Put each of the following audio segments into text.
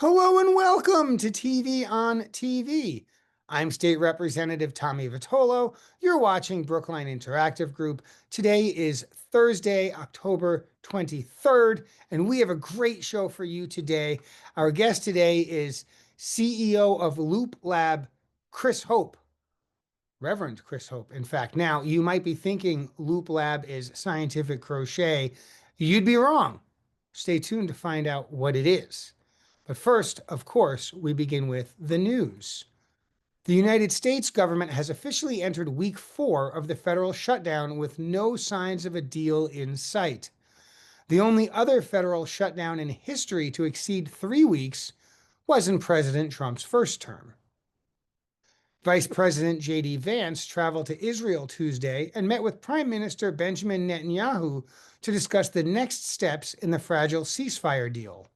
Hello and welcome to TV on TV. I'm State Representative Tommy Vitolo. You're watching Brookline Interactive Group. Today is Thursday, October 23rd, and we have a great show for you today. Our guest today is CEO of Loop Lab, Chris Hope. Reverend Chris Hope, in fact. Now, you might be thinking Loop Lab is scientific crochet. You'd be wrong. Stay tuned to find out what it is. But first, of course, we begin with the news. The United States government has officially entered week 4 of the federal shutdown with no signs of a deal in sight. The only other federal shutdown in history to exceed 3 weeks was in President Trump's first term. Vice President J.D. Vance traveled to Israel Tuesday and met with Prime Minister Benjamin Netanyahu to discuss the next steps in the fragile ceasefire deal.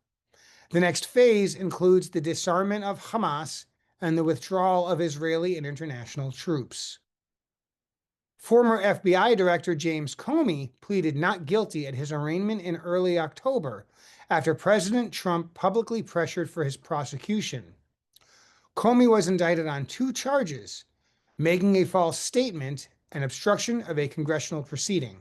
The next phase includes the disarmament of Hamas and the withdrawal of Israeli and international troops. Former FBI Director James Comey pleaded not guilty at his arraignment in early October after President Trump publicly pressured for his prosecution. Comey was indicted on 2 charges, making a false statement and obstruction of a congressional proceeding.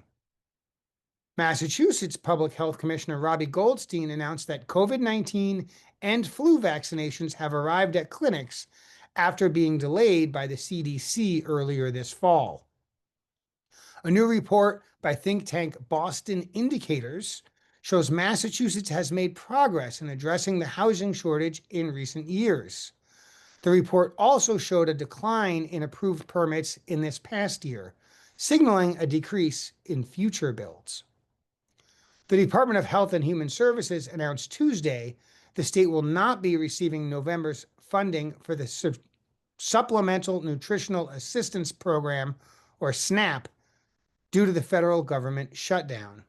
Massachusetts Public Health Commissioner Robbie Goldstein announced that COVID-19 and flu vaccinations have arrived at clinics after being delayed by the CDC earlier this fall. A new report by think tank Boston Indicators shows Massachusetts has made progress in addressing the housing shortage in recent years. The report also showed a decline in approved permits in this past year, signaling a decrease in future builds. The Department of Health and Human Services announced Tuesday the state will not be receiving November's funding for the Supplemental Nutritional Assistance Program, or SNAP, due to the federal government shutdown.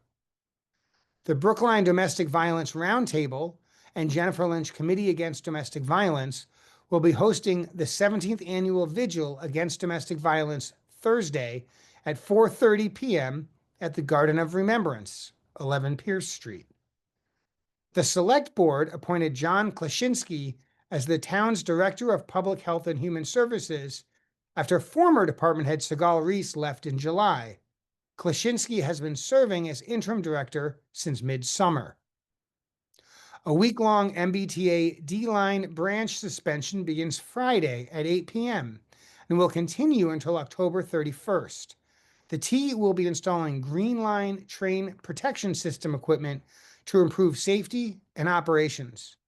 The Brookline Domestic Violence Roundtable and Jennifer Lynch Committee Against Domestic Violence will be hosting the 17th Annual Vigil Against Domestic Violence Thursday at 4:30 p.m. at the Garden of Remembrance, 11 Pierce Street. The Select Board appointed John Klaczynski as the town's Director of Public Health and Human Services after former department head Sigal Reese left in July. Klaczynski has been serving as interim director since midsummer. A week-long MBTA D-Line branch suspension begins Friday at 8 p.m. and will continue until October 31st. The T will be installing Green Line train protection system equipment to improve safety and operations.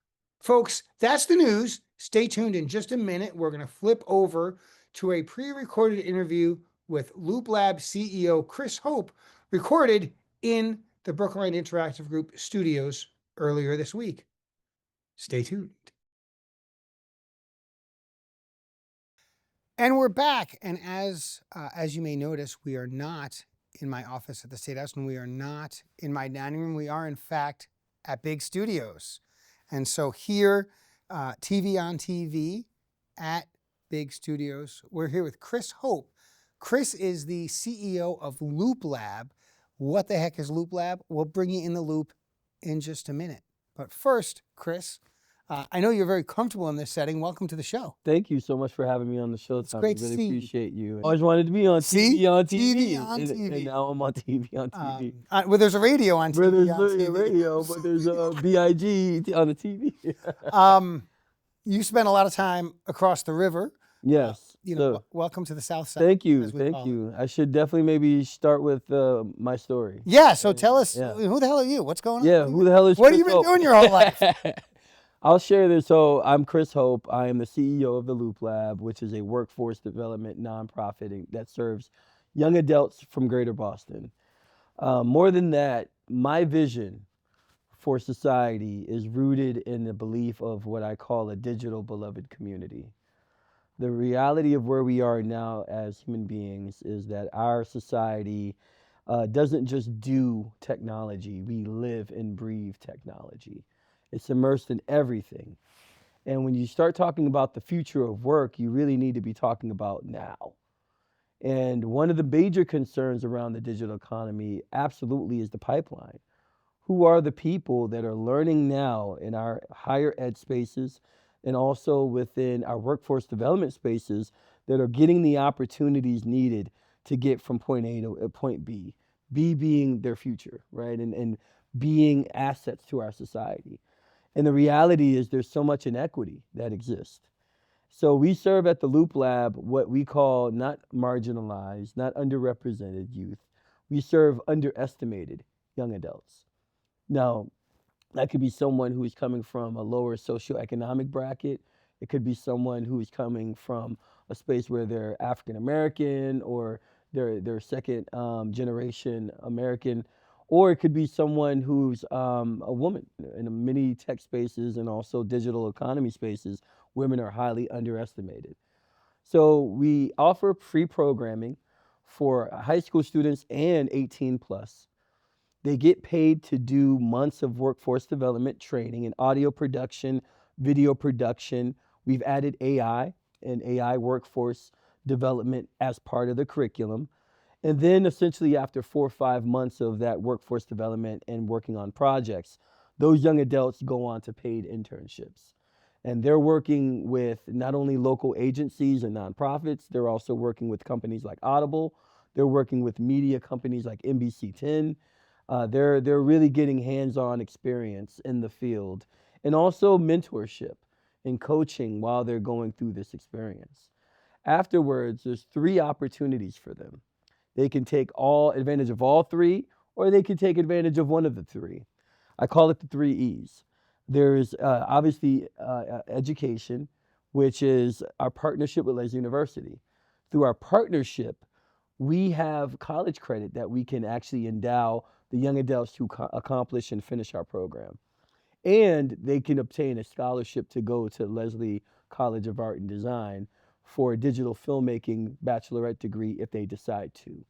Folks, that's the news. Stay tuned. In just a minute, we're going to flip over to a pre-recorded interview with Loop Lab CEO Chris Hope, recorded in the Brookline Interactive Group studios earlier this week. Stay tuned. And we're back. And as you may notice, we are not in my office at the State House, and we are not in my dining room. We are, in fact, at Big Studios. And so here, TV on TV at Big Studios, we're here with Chris Hope. Chris is the CEO of Loop Lab. What the heck is Loop Lab? We'll bring you in the loop in just a minute. But first, Chris, I know you're very comfortable in this setting. Welcome to the show. Thank you so much for having me on the show, Tom. It's great I really to see you. appreciate you. I always wanted to be on See? TV on TV. TV on TV. And now I'm on TV on TV. Well, there's a radio on TV. Where there's on literally TV. a radio, but there's a BIG on the TV. You spent a lot of time across the river. Yes. Welcome to the South Side. Thank you. Thank you. I should definitely maybe start with my story. Yeah. So tell us, who the hell are you? What's going on? Yeah. Who the hell is What Chris have you been Hope? doing your whole life? I'll share this. So I'm Chris Hope. I am the CEO of the Loop Lab, which is a workforce development nonprofit that serves young adults from Greater Boston. More than that, my vision for society is rooted in the belief of what I call a digital beloved community. The reality of where we are now as human beings is that our society doesn't just do technology. We live and breathe technology. It's immersed in everything. And when you start talking about the future of work, you really need to be talking about now. And one of the major concerns around the digital economy absolutely is the pipeline. who are the people that are learning now in our higher ed spaces and also within our workforce development spaces that are getting the opportunities needed to get from point A to point B, B being their future, right? And being assets to our society. And the reality is there's so much inequity that exists. So we serve at the Loop Lab what we call not marginalized, not underrepresented youth. We serve underestimated young adults. Now, that could be someone who is coming from a lower socioeconomic bracket. It could be someone who is coming from a space where they're African American or they're second generation American, or it could be someone who's a woman. In many tech spaces and also digital economy spaces, women are highly underestimated. So we offer free programming for high school students and 18 plus. They get paid to do months of workforce development training in audio production, video production. We've added AI and AI workforce development as part of the curriculum. And then essentially after 4 or 5 months of that workforce development and working on projects, those young adults go on to paid internships. And they're working with not only local agencies and nonprofits, they're also working with companies like Audible. They're working with media companies like NBC 10. They're really getting hands-on experience in the field and also mentorship and coaching while they're going through this experience. Afterwards, there's three opportunities for them. They can take all advantage of all three, or they can take advantage of one of the three. I call it the three E's. There's obviously education, which is our partnership with Les University. Through our partnership, we have college credit that we can actually endow the young adults who accomplish and finish our program. And they can obtain a scholarship to go to Leslie College of Art and Design for a digital filmmaking bachelorette degree if they decide to,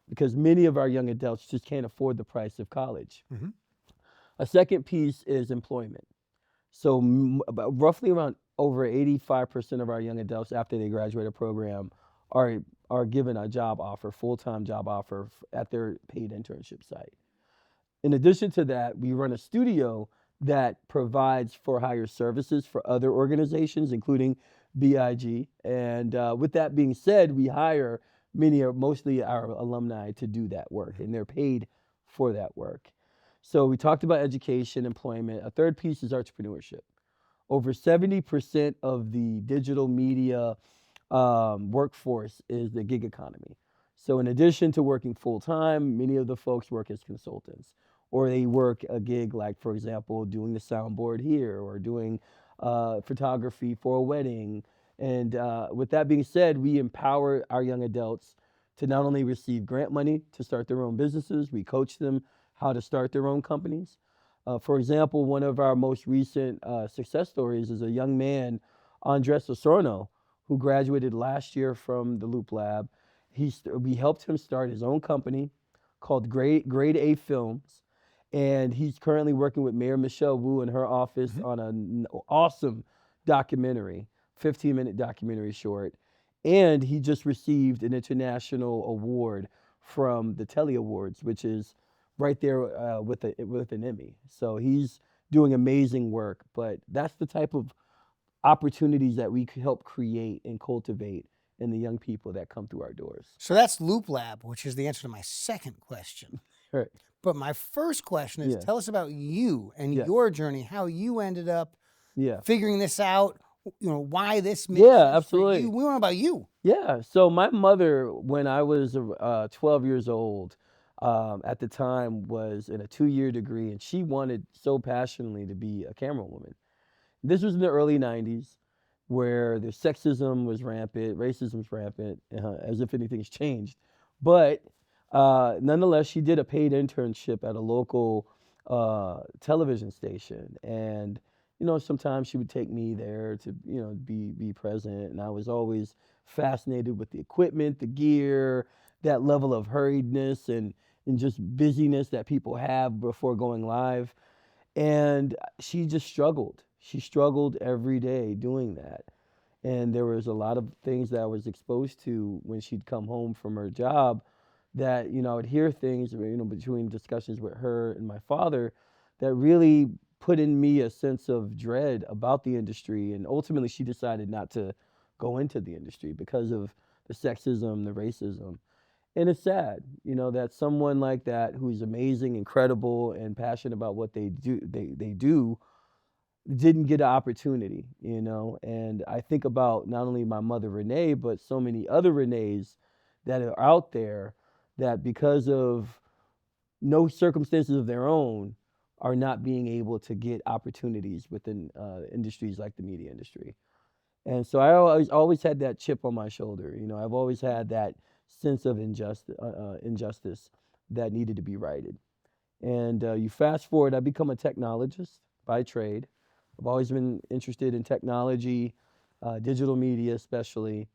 because many of our young adults just can't afford the price of college. Mm-hmm. A second piece is employment. So about roughly around over 85% of our young adults after they graduate a program are are given a job offer, full-time job offer at their paid internship site. In addition to that, we run a studio that provides for hire services for other organizations, including BIG. And with that being said, we hire many or mostly our alumni to do that work, and they're paid for that work. So we talked about education, employment. A third piece is entrepreneurship. Over 70% of the digital media workforce is the gig economy. So, in addition to working full time, many of the folks work as consultants, or they work a gig like, for example, doing the soundboard here or doing photography for a wedding. And with that being said, we empower our young adults to not only receive grant money to start their own businesses, we coach them how to start their own companies. For example, one of our most recent success stories is a young man, Andres Osorno, who graduated last year from the Loop Lab. We helped him start his own company called Grade A Films, and he's currently working with Mayor Michelle Wu in her office Mm-hmm. on an awesome documentary, 15-minute documentary short. And he just received an international award from the Telly Awards, which is right there with an Emmy. So he's doing amazing work. But that's the type of opportunities that we could help create and cultivate in the young people that come through our doors. So that's Loop Lab, which is the answer to my second question. Right. But my first question is, Yeah. tell us about you and Yes. your journey, how you ended up Yeah. figuring this out, why this makes Yeah, sense for absolutely. you. We want about you. Yeah. So my mother, when I was 12 years old, at the time was in a 2-year degree, and she wanted so passionately to be a camera woman. This was in the early 90s where the sexism was rampant, racism was rampant, as if anything's changed. But nonetheless, she did a paid internship at a local television station. And, sometimes she would take me there to, be present. And I was always fascinated with the equipment, the gear, that level of hurriedness and just busyness that people have before going live. And she just struggled. She struggled every day doing that. And there was a lot of things that I was exposed to when she'd come home from her job that, I would hear things, between discussions with her and my father that really put in me a sense of dread about the industry. And ultimately, she decided not to go into the industry because of the sexism, the racism. And it's sad, that someone like that who's amazing, incredible, and passionate about what they do didn't get an opportunity. And I think about not only my mother Renee, but so many other Renees that are out there that because of no circumstances of their own are not being able to get opportunities within industries like the media industry. And so I always had that chip on my shoulder. I've always had that sense of injustice that needed to be righted. And you fast forward, I become a technologist by trade. I've always been interested in technology, digital media especially,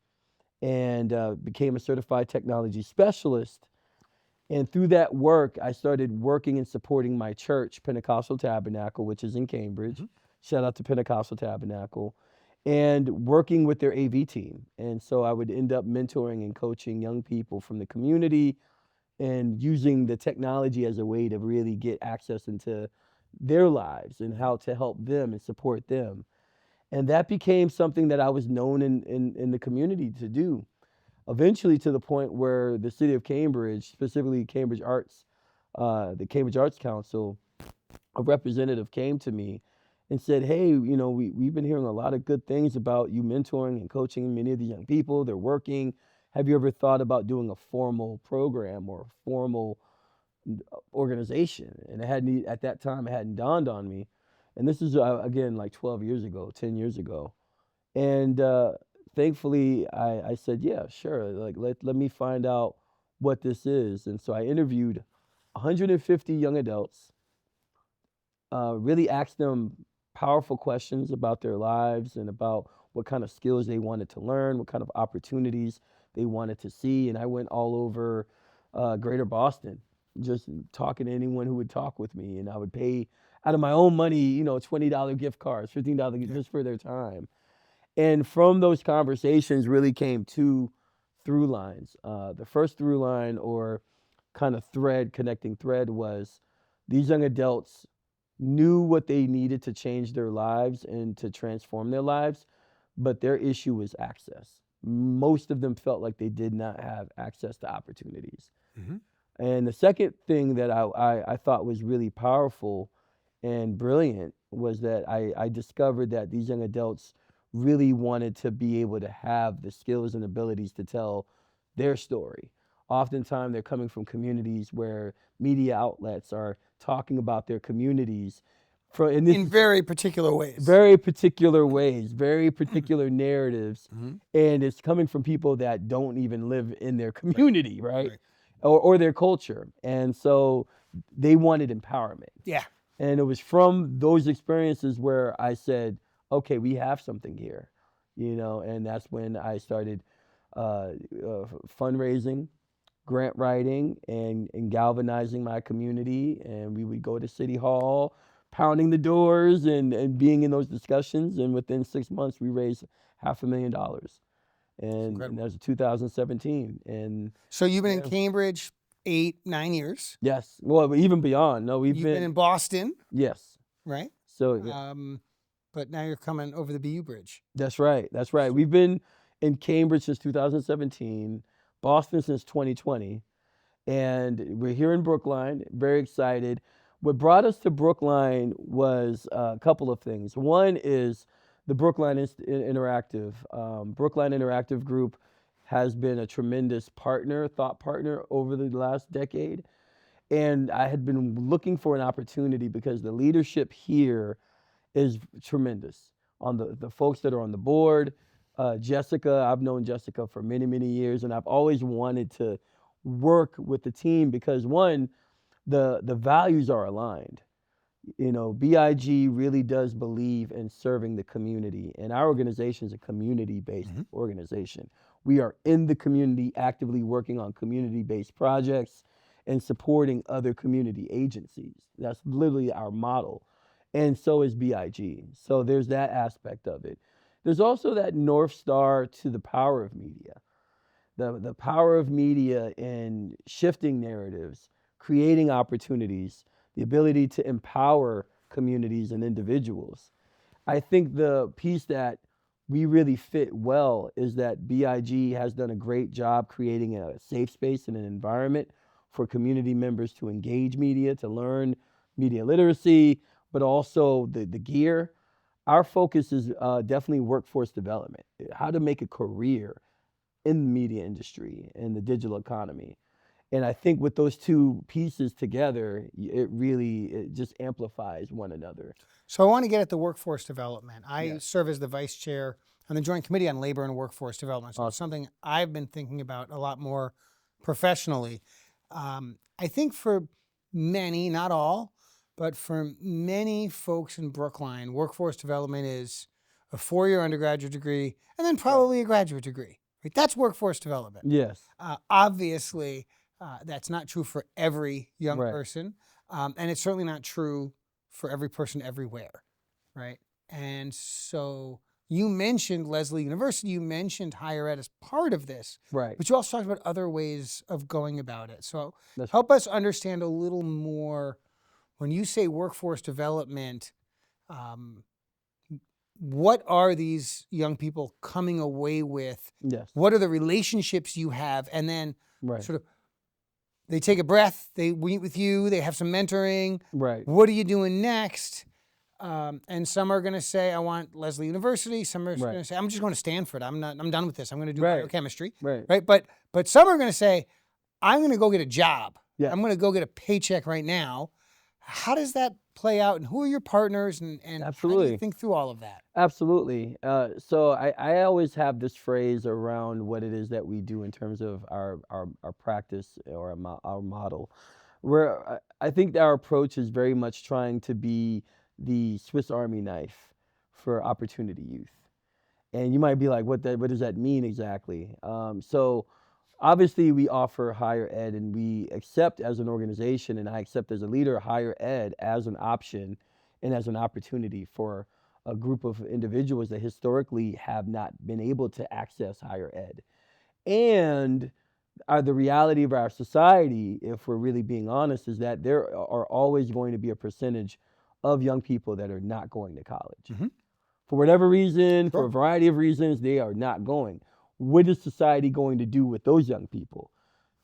and became a certified technology specialist. And through that work, I started working and supporting my church, Pentecostal Tabernacle, which is in Cambridge. Mhm. Shout out to Pentecostal Tabernacle, and working with their AV team. And so I would end up mentoring and coaching young people from the community and using the technology as a way to really get access into their lives and how to help them and support them. And that became something that I was known in the community to do. Eventually, to the point where the city of Cambridge, specifically Cambridge Arts, the Cambridge Arts Council, a representative came to me and said, "Hey, we've been hearing a lot of good things about you mentoring and coaching many of these young people. They're working. Have you ever thought about doing a formal program or a formal organization?" And at that time, it hadn't dawned on me. And this is again like 12 years ago, 10 years ago. And thankfully, I said, "Yeah, sure. Like let me find out what this is." And so I interviewed 150 young adults, really asked them powerful questions about their lives and about what kind of skills they wanted to learn, what kind of opportunities they wanted to see. And I went all over Greater Boston, just talking to anyone who would talk with me. And I would pay out of my own money, $20 gift cards, $15 Yeah. just for their time. And from those conversations really came two through lines. The first through line, or kind of connecting thread, was these young adults knew what they needed to change their lives and to transform their lives, but their issue was access. Most of them felt like they did not have access to opportunities. Mhm. And the second thing that I thought was really powerful and brilliant was that I discovered that these young adults really wanted to be able to have the skills and abilities to tell their story. Oftentimes, they're coming from communities where media outlets are talking about their communities and this In is very particular ways. very particular ways, very particular narratives, Mhm. and it's coming from people that don't even live in their Right. community, right? Right. Or their culture. And so they wanted empowerment. Yeah. And it was from those experiences where I said, okay, we have something here, and that's when I started fundraising, grant writing, and galvanizing my community. And we would go to City Hall, pounding the doors and being in those discussions. And within 6 months, we raised $500,000. It's And that incredible. was 2017. And So you've been in yeah, Cambridge 8, 9 years. yes. Well, even beyond. No, we've You've been been, in Boston, yes. right? So yeah. But now you're coming over the BU Bridge. That's right. That's right. So We've been in Cambridge since 2017, Boston since 2020, and we're here in Brookline. Very excited. What brought us to Brookline was a couple of things. One is the Interactive. Brookline Interactive Group has been a tremendous thought partner over the last decade. And I had been looking for an opportunity because the leadership here is tremendous. On the folks that are on the board, Jessica, I've known Jessica for many, many years, and I've always wanted to work with the team because one, the values are aligned. BIG really does believe in serving the community, and our organization is a community-based Mhm. organization. We are in the community, actively working on community-based projects and supporting other community agencies. That's literally our model. And so is BIG. So there's that aspect of it. There's also that North Star to the power of media the power of media in shifting narratives, creating opportunities, the ability to empower communities and individuals. I think the piece that we really fit well is that BIG has done a great job creating a safe space and an environment for community members to engage media, to learn media literacy, but also the gear. Our focus is definitely workforce development, how to make a career in the media industry and the digital economy. And I think with those two pieces together, it just amplifies one another. So I want to get at the workforce development. I Yes. serve as the vice chair on the Joint Committee on Labor and Workforce Development. So it's Awesome. something I've been thinking about a lot more professionally. I think for many, not all, but for many folks in Brookline, workforce development is a 4-year undergraduate degree and then probably a graduate degree. Right? That's workforce development. Yes. Obviously, that's not true for every young Right. person, and it's certainly not true for every person everywhere, right? And so you mentioned Leslie University, you mentioned higher ed as part of this, Right. but you also talked about other ways of going about it. So That's help us understand a little more when you say workforce development. What are these young people coming away with? Yes. What are the relationships you have? And then Right. sort of they take a breath, they meet with you, they have some mentoring. Right. What are you doing next? And some are going to say, I want Leslie University. Some are going to say, I'm just going to Stanford. I'm done with this. I'm going to do biochemistry. Right. Right. But some are going to say, I'm going to go get a job. Yeah. I'm going to go get a paycheck right now. How does that play out? And who are your partners? And how do Absolutely. you think through all of that? Absolutely. So I always have this phrase around what it is that we do in terms of our practice or our model, where I think that our approach is very much trying to be the Swiss Army knife for opportunity youth. And you might be like, what does that mean exactly? So obviously we offer higher ed and we accept as an organization, and I accept as a leader, higher ed as an option and as an opportunity for a group of individuals that historically have not been able to access higher ed. And the reality of our society, if we're really being honest, is that there are always going to be a percentage of young people that are not going to college. Mm-hmm. For whatever reason, Sure. for a variety of reasons, they are not going. What is society going to do with those young people?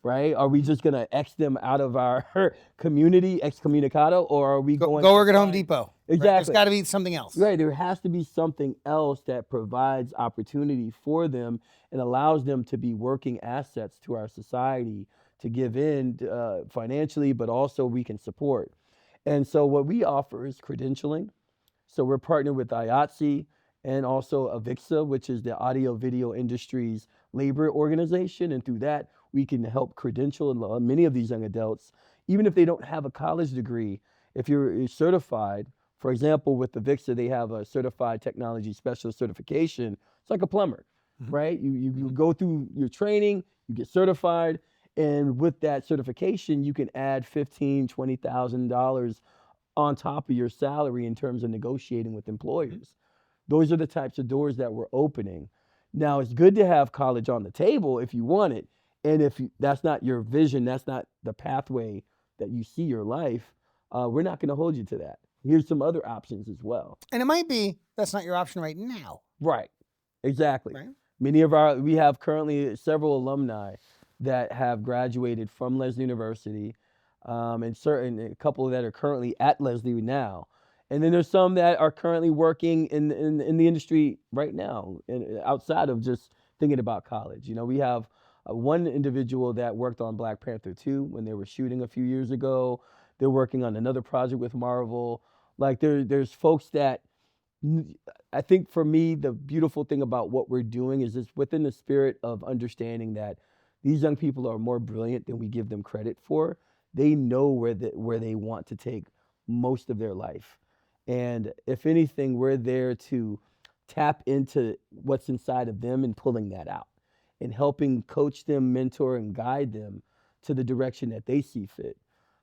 Right? Are we just going to X them out of our community, excommunicado, or are we going go to work at Home find- Depot? Exactly. Right? There's got to be something else. Right. There has to be something else that provides opportunity for them and allows them to be working assets to our society to give in financially, but also we can support. And so what we offer is credentialing. So we're partnered with IATSE and also AVIXA, which is the audio video industry's labor organization. And through that, we can help credential many of these young adults, even if they don't have a college degree. If you're certified, for example, with AVIXA, they have a certified technology specialist certification. It's like a plumber, right? You go through your training, you get certified, and with that certification, you can add $15,000, $20,000 on top of your salary in terms of negotiating with employers. Those are the types of doors that we're opening. Now, it's good to have college on the table if you want it. And if that's not your vision, that's not the pathway that you see your life, we're not going to hold you to that. Here's some other options as well. And it might be that's not your option right now. Right. Exactly. Right. We have currently several alumni that have graduated from Leslie University, and a couple that are currently at Leslie now. And then there's some that are currently working in the industry right now, and outside of just thinking about college. We have one individual that worked on Black Panther 2 when they were shooting a few years ago. They're working on another project with Marvel. Like there's folks that I think for me, the beautiful thing about what we're doing is it's within the spirit of understanding that these young people are more brilliant than we give them credit for. They know where they want to take most of their life. And if anything, we're there to tap into what's inside of them and pulling that out and helping coach them, mentor, and guide them to the direction that they see fit.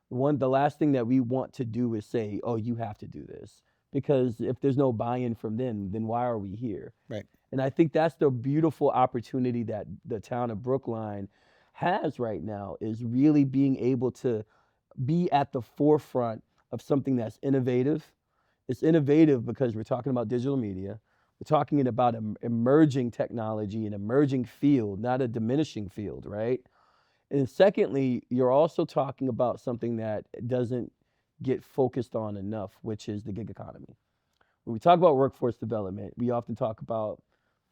The last thing that we want to do is say, oh, you have to do this. Because if there's no buy-in from them, then why are we here? Right. And I think that's the beautiful opportunity that the town of Brookline has right now, is really being able to be at the forefront of something that's innovative. It's innovative because we're talking about digital media. We're talking about emerging technology, an emerging field, not a diminishing field, right? And secondly, you're also talking about something that doesn't get focused on enough, which is the gig economy. When we talk about workforce development, we often talk about,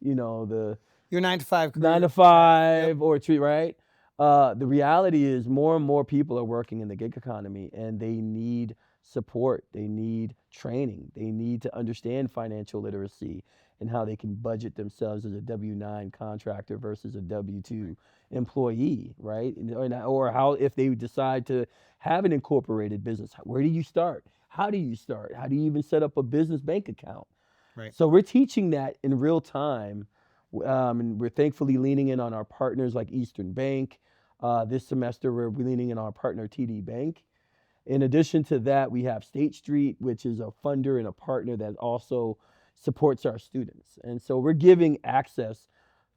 the Your 9 to 5 nine career. to Yep. five or treat, right? The reality is more and more people are working in the gig economy, and they need support. They need training. They need to understand financial literacy and how they can budget themselves as a W-9 contractor versus a W-2 employee, right? Or how, if they decide to have an incorporated business, where do you start? How do you start? How do you even set up a business bank account? Right. So we're teaching that in real time, and we're thankfully leaning in on our partners like Eastern Bank. This semester, we're leaning in on our partner TD Bank. In addition to that, we have State Street, which is a funder and a partner that also supports our students. And so we're giving access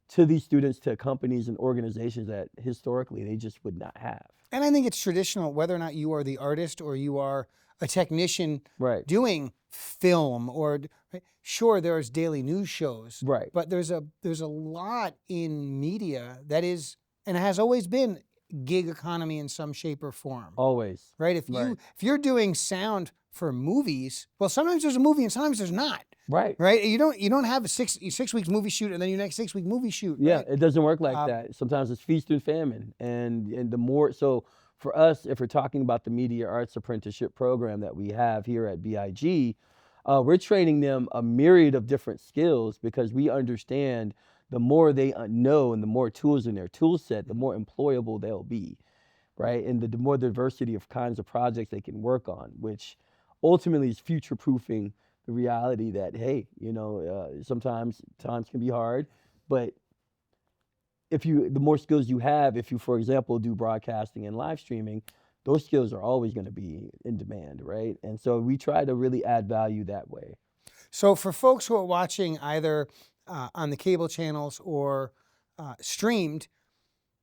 to these students to companies and organizations that historically they just would not have. And I think it's traditional, whether or not you are the artist or you are a technician Right. doing film, or right? Sure, there's daily news shows, Right. but there's a lot in media that is, and has always been, gig economy in some shape or form. Always. Right? If you're doing sound for movies, well, sometimes there's a movie and sometimes there's not. Right. Right? You don't have a 6 weeks movie shoot and then your next 6 week movie shoot. Yeah, right? it doesn't work like that. Sometimes it's feast and famine, and the more so for us, if we're talking about the media arts apprenticeship program that we have here at BIG, we're training them a myriad of different skills, because we understand the more they know and the more tools in their tool set, the more employable they'll be, right? And the more diversity of kinds of projects they can work on, which ultimately is future proofing the reality that, hey, sometimes times can be hard, but the more skills you have, if you, for example, do broadcasting and live streaming, those skills are always going to be in demand, right? And so we try to really add value that way. So for folks who are watching either on the cable channels or streamed,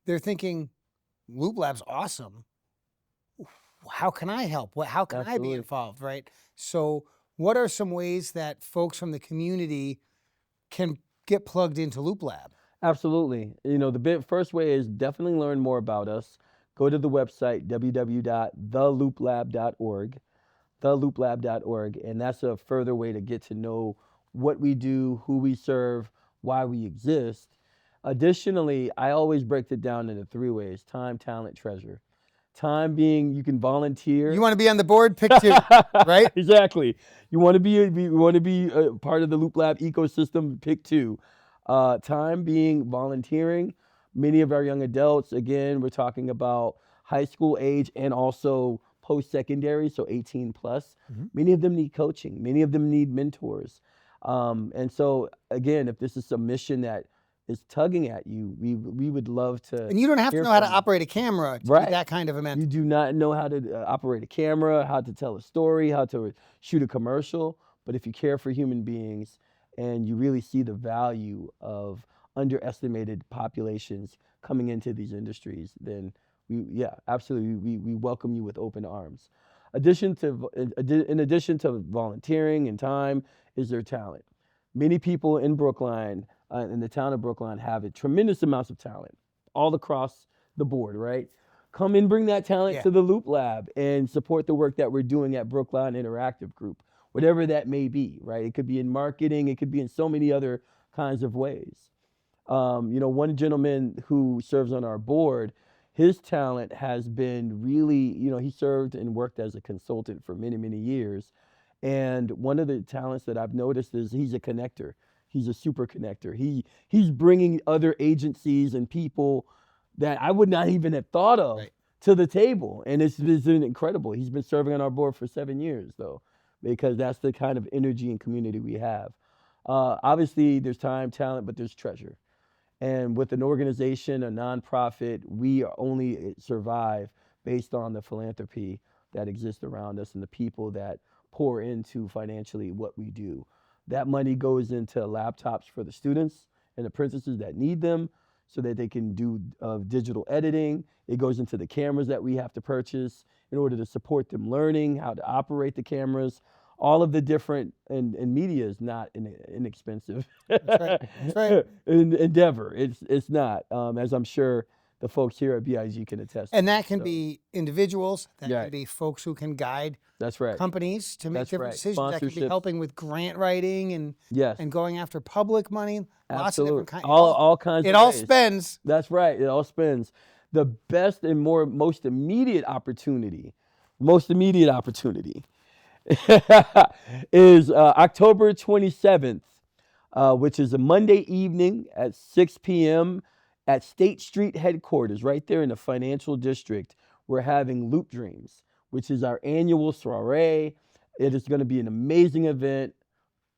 they're thinking, Loop Lab's awesome. How can I help? How can I be Absolutely. involved, right? So what are some ways that folks from the community can get plugged into Loop Lab? Absolutely. The first way is definitely learn more about us. Go to the website, www.thelooplab.org, thelooplab.org, and that's a further way to get to know what we do, who we serve, why we exist. Additionally, I always break it down into 3 ways: time, talent, treasure. Time being, you can volunteer. You want to be on the board? Pick 2, right? Exactly. You want to be a part of the Loop Lab ecosystem, pick 2. Time being volunteering. Many of our young adults, again, we're talking about high school age and also post-secondary, so 18 plus. Many of them need coaching. Many of them need mentors. And so, again, if this is a mission that is tugging at you, we would love to. And you don't have to hear know how to from you. operate a camera to Right. be that kind of a You mentor. do not know how to operate a camera, how to tell a story, how to shoot a commercial. But if you care for human beings and you really see the value of underestimated populations coming into these industries, then absolutely, we welcome you with open arms. In addition to volunteering and time, is their talent. Many people in Brookline, in the town of Brookline, have tremendous amounts of talent all across the board, right? Come and bring that talent to the Loop Lab and support the work that we're doing at Brookline Interactive Group, whatever that may be, right? It could be in marketing, it could be in so many other kinds of ways. One gentleman who serves on our board, his talent has been really, he served and worked as a consultant for many, many years. And one of the talents that I've noticed is he's a connector. He's a super connector. He's bringing other agencies and people that I would not even have thought of to the table. And it's been incredible. He's been serving on our board for 7 years, though, because that's the kind of energy and community we have. Obviously, there's time, talent, but there's treasure. And with an organization, a nonprofit, we only survive based on the philanthropy that exists around us and the people that pour into financially what we do. That money goes into laptops for the students and apprentices that need them so that they can do digital editing. It goes into the cameras that we have to purchase in order to support them learning how to operate the cameras. All of the different, and media is not inexpensive. That's right. That's right. Endeavor. It's not, as I'm sure the folks here at BIG can attest. And that to. can So, be individuals, that Right. can be folks who can guide That's right. companies to make That's different right. decisions. That could be Sponsorships. helping with grant writing and Yes. going after public money. Lots of Absolutely. different kinds. All kinds It of all ways. spends. That's right. It all spends. The best and most immediate opportunity is October 27th, which is a Monday evening at 6 p.m. at State Street headquarters, right there in the financial district. We're having Loop Dreams, which is our annual soiree. It is going to be an amazing event,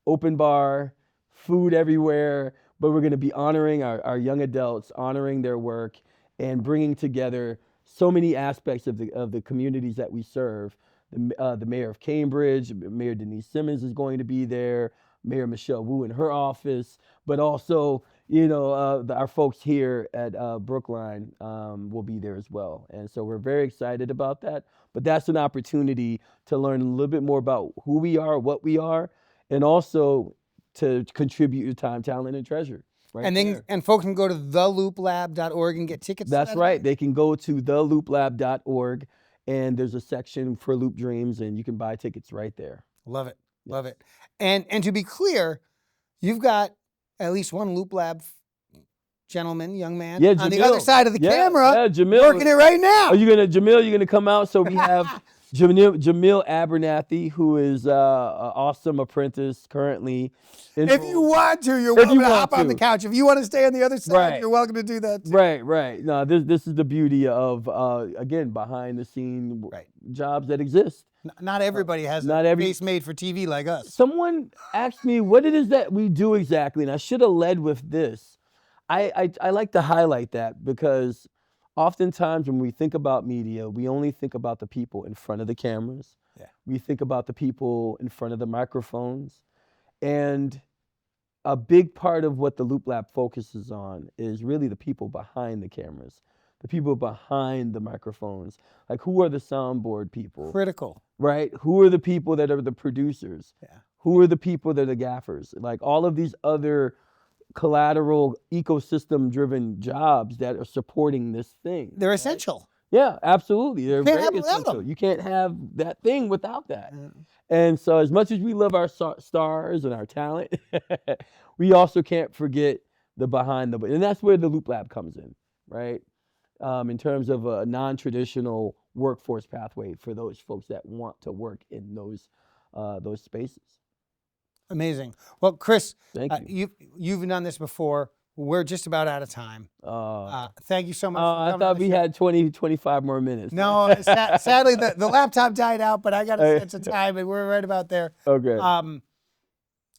open bar, food everywhere, but we're going to be honoring our young adults, honoring their work, and bringing together so many aspects of the communities that we serve. The mayor of Cambridge, Mayor Denise Simmons is going to be there, Mayor Michelle Wu in her office, but also, our folks here at Brookline will be there as well. And so we're very excited about that. But that's an opportunity to learn a little bit more about who we are, what we are, and also to contribute your time, talent, and treasure. Right And then folks can go to thelooplab.org and get tickets. That's to that right. event? They can go to thelooplab.org, and there's a section for Loop Dreams, and you can buy tickets right there. Love it. Love it. And to be clear, you've got at least one Loop Lab gentleman, young man, on the other side of the camera, Jamil, working it right now. Jamil, you're gonna come out? So we have Jamil Abernathy, who is an awesome apprentice currently. If you want to, you're welcome to hop on the couch. If you want to stay on the other side, Right. you're welcome to do that too. Right. No, this is the beauty of again, behind the scene jobs that exist. Not everybody has a face made for TV like us. Someone asked me what it is that we do exactly, and I should have led with this. I like to highlight that because oftentimes when we think about media, we only think about the people in front of the cameras. Yeah. We think about the people in front of the microphones. And a big part of what the Loop Lab focuses on is really the people behind the cameras, the people behind the microphones. Like, who are the soundboard people? Critical. Right? Who are the people that are the producers? Yeah. Who are the people that are the gaffers? Like all of these other collateral ecosystem-driven jobs that are supporting this thing. They're essential. Yeah, absolutely. They're Can't very have without essential. them. You can't have that thing without that. Yeah. And so as much as we love our stars and our talent, we also can't forget the behind the, and that's where the Loop Lab comes in, right? In terms of a non-traditional workforce pathway for those folks that want to work in those spaces. Amazing. Well, Chris, Thank you. You've done this before. We're just about out of time. Thank you so much. I thought we had 20, 25 more minutes. No, sadly, the laptop died out, but I got a sense of time, and we're right about there. Okay.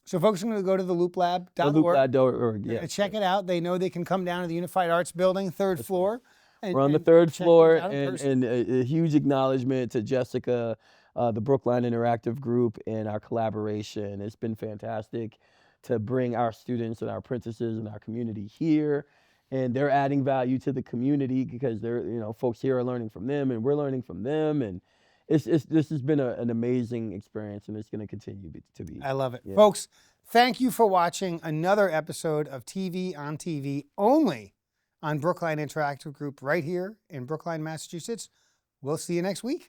So folks are going to go to thelooplab.org. Thelooplab.org, yeah. Check it out. They know they can come down to the Unified Arts Building, third floor. We're on the third floor, and a huge acknowledgement to Jessica, the Brookline Interactive Group, and our collaboration. It's been fantastic to bring our students and our apprentices and our community here, and they're adding value to the community because they're, folks here are learning from them, and we're learning from them, and this has been an amazing experience, and it's going to continue to be. I love it. Yeah. Folks, thank you for watching another episode of TV on TV, only on Brookline Interactive Group right here in Brookline, Massachusetts. We'll see you next week.